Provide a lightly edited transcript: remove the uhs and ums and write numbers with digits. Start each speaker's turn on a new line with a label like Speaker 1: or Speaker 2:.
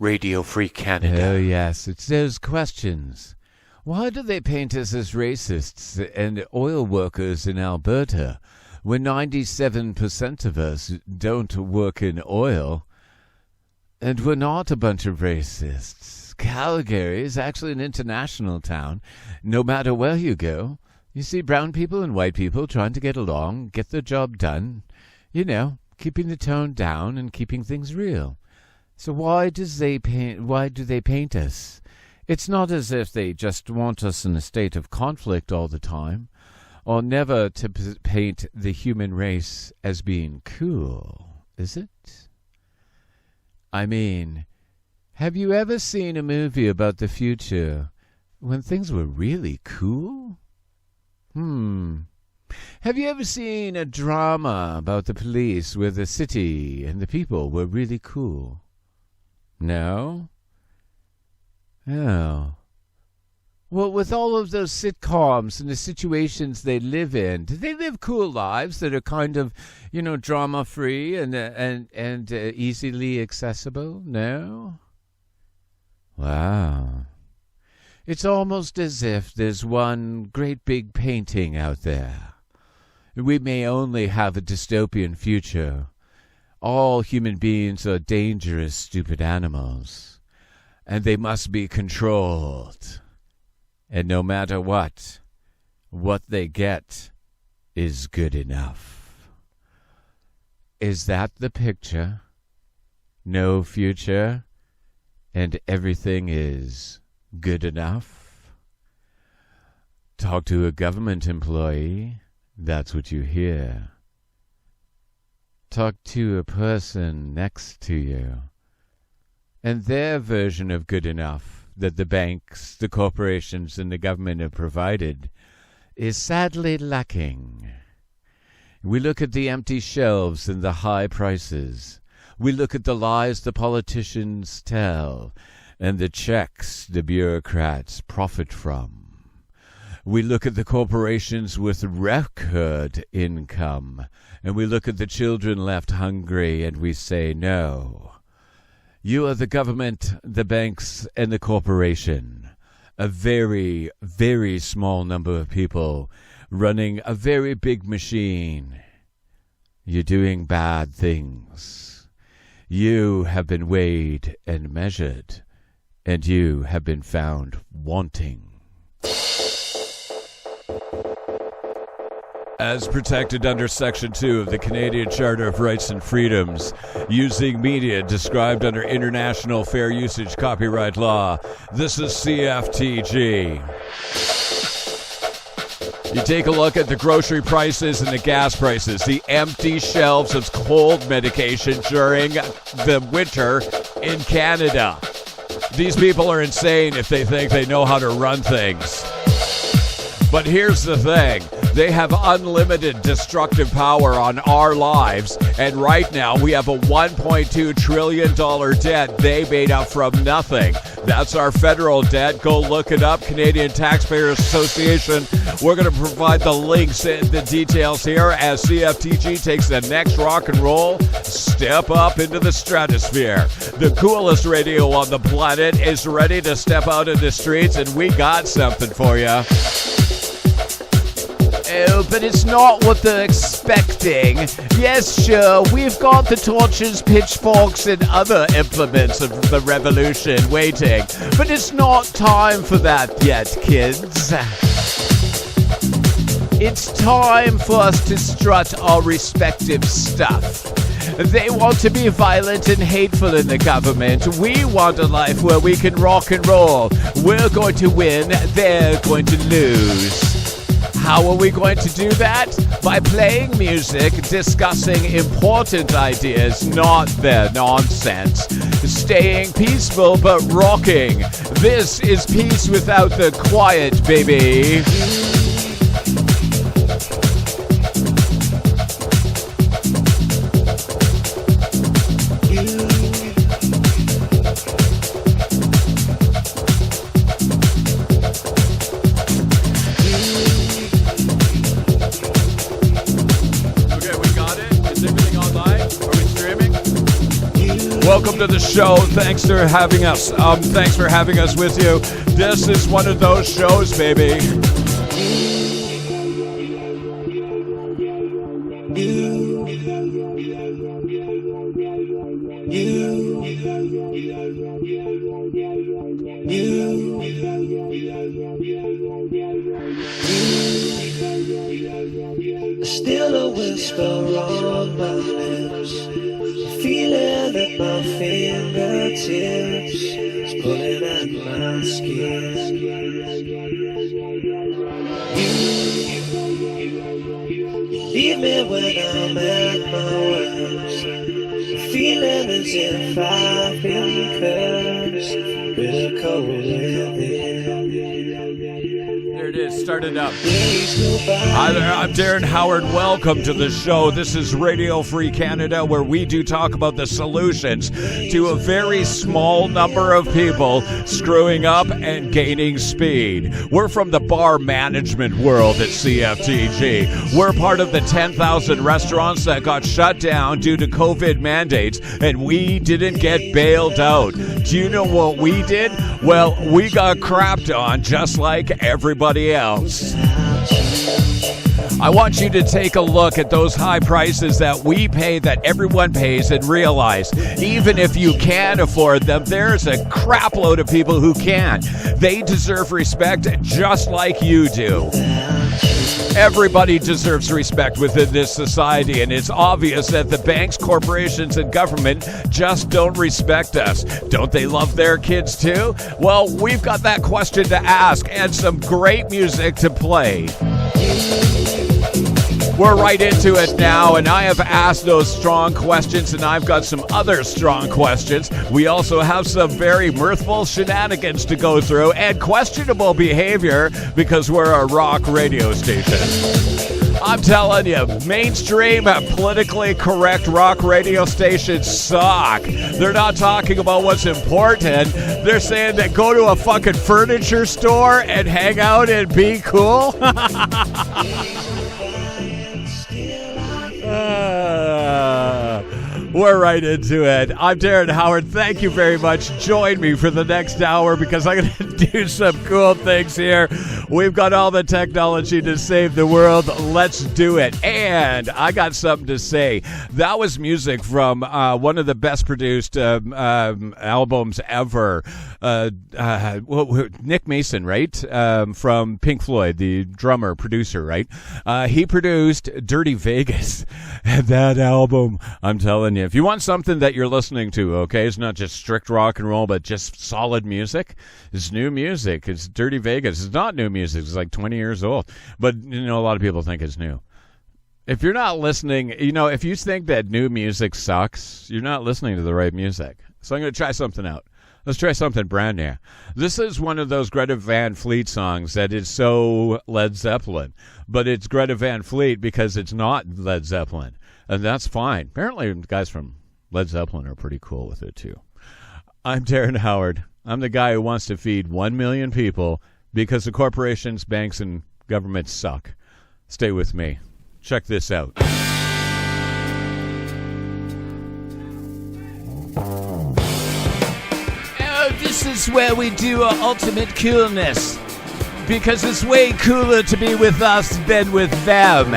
Speaker 1: Radio Free Canada.
Speaker 2: Oh, yes, it's those questions. Why do they paint us as racists and oil workers in Alberta when 97% of us don't work in oil? And we're not a bunch of racists. Calgary is actually an international town. No matter where you go, you see brown people and white people trying to get along, get the job done, you know, keeping the tone down and keeping things real. So why do they paint us? It's not as if they just want us in a state of conflict all the time, or never to paint the human race as being cool, is it? I mean, have you ever seen a movie about the future when things were really cool? Have you ever seen a drama about the police where the city and the people were really cool? No? Oh. Well, with all of those sitcoms and the situations they live in, do they live cool lives that are kind of, you know, drama-free and easily accessible? No? Wow. It's almost as if there's one great big painting out there. We may only have a dystopian future. All human beings are dangerous, stupid animals, and they must be controlled. And no matter what they get is good enough. Is that the picture? No future, and everything is good enough? Talk to a government employee, that's what you hear. Talk to a person next to you, and their version of good enough that the banks, the corporations, and the government have provided is sadly lacking. We look at the empty shelves and the high prices. We look at the lies the politicians tell and the checks the bureaucrats profit from. We look at the corporations with record income, and we look at the children left hungry, and we say, no. You are the government, the banks, and the corporation. A very, very small number of people running a very big machine. You're doing bad things. You have been weighed and measured, and you have been found wanting. As protected under Section 2 of the Canadian Charter of Rights and Freedoms, using media described under International Fair Usage Copyright Law, this is CFTG. You take a look at the grocery prices and the gas prices, the empty shelves of cold medication during the winter in Canada. These people are insane if they think they know how to run things. But here's the thing. They have unlimited destructive power on our lives, and right now we have a $1.2 trillion debt they made up from nothing. That's our federal debt. Go look it up, Canadian Taxpayers Association. We're going to provide the links and the details here as CFTG takes the next rock and roll step up into the stratosphere. The coolest radio on the planet is ready to step out in the streets, and we got something for you. Oh, but it's not what they're expecting. Yes, sure, we've got the torches, pitchforks, and other implements of the revolution waiting. But it's not time for that yet, kids. It's time for us to strut our respective stuff. They want to be violent and hateful in the government. We want a life where we can rock and roll. We're going to win, they're going to lose. How are we going to do that? By playing music, discussing important ideas, not their nonsense. Staying peaceful but rocking. This is peace without the quiet, baby. Welcome welcome to the show. Thanks for having us. Thanks for having us with you. This is one of those shows, baby.
Speaker 1: Still a whisper on my lips, feeling at my fingertips, it's pulling at my skin. You leave me when I'm at my worst, feeling as if I've been cursed with a cold living.
Speaker 2: There it is, start it up. Hi there, I'm Darren Howard. Welcome to the show. This is Radio Free Canada, where we do talk about the solutions to a very small number of people screwing up and gaining speed. We're from the bar management world at CFTG. We're part of the 10,000 restaurants that got shut down due to COVID mandates, and we didn't get bailed out. Do you know what we did? Well, we got crapped on just like everybody else. I want you to take a look at those high prices that we pay, that everyone pays, and realize even if you can afford them, there's a crap load of people who can't. They deserve respect just like you do. Everybody deserves respect within this society, and it's obvious that the banks, corporations, and government just don't respect us. Don't they love their kids too? Well, we've got that question to ask and some great music to play. We're right into it now, and I have asked those strong questions, and I've got some other strong questions. We also have some very mirthful shenanigans to go through and questionable behavior because we're a rock radio station. I'm telling you, mainstream and politically correct rock radio stations suck. They're not talking about what's important. They're saying that go to a fucking furniture store and hang out and be cool. We're right into it. I'm Darren Howard. Thank you very much. Join me for the next hour because I'm going to do some cool things here. We've got all the technology to save the world. Let's do it. And I got something to say. That was music from one of the best produced albums ever. Nick Mason, right? From Pink Floyd, the drummer, producer, right? He produced Dirty Vegas. And that album, I'm telling you, if you want something that you're listening to, okay, it's not just strict rock and roll, but just solid music, it's new music. It's Dirty Vegas. It's not new music. It's like 20 years old. But, you know, a lot of people think it's new. If you're not listening, you know, if you think that new music sucks, you're not listening to the right music. So I'm going to try something out. Let's try something brand new. This is one of those Greta Van Fleet songs that is so Led Zeppelin. But it's Greta Van Fleet because it's not Led Zeppelin. And that's fine. Apparently, the guys from Led Zeppelin are pretty cool with it, too. I'm Darren Howard. I'm the guy who wants to feed 1 million people because the corporations, banks, and governments suck. Stay with me. Check this out. Oh, this is where we do our ultimate coolness. Because it's way cooler to be with us than with them.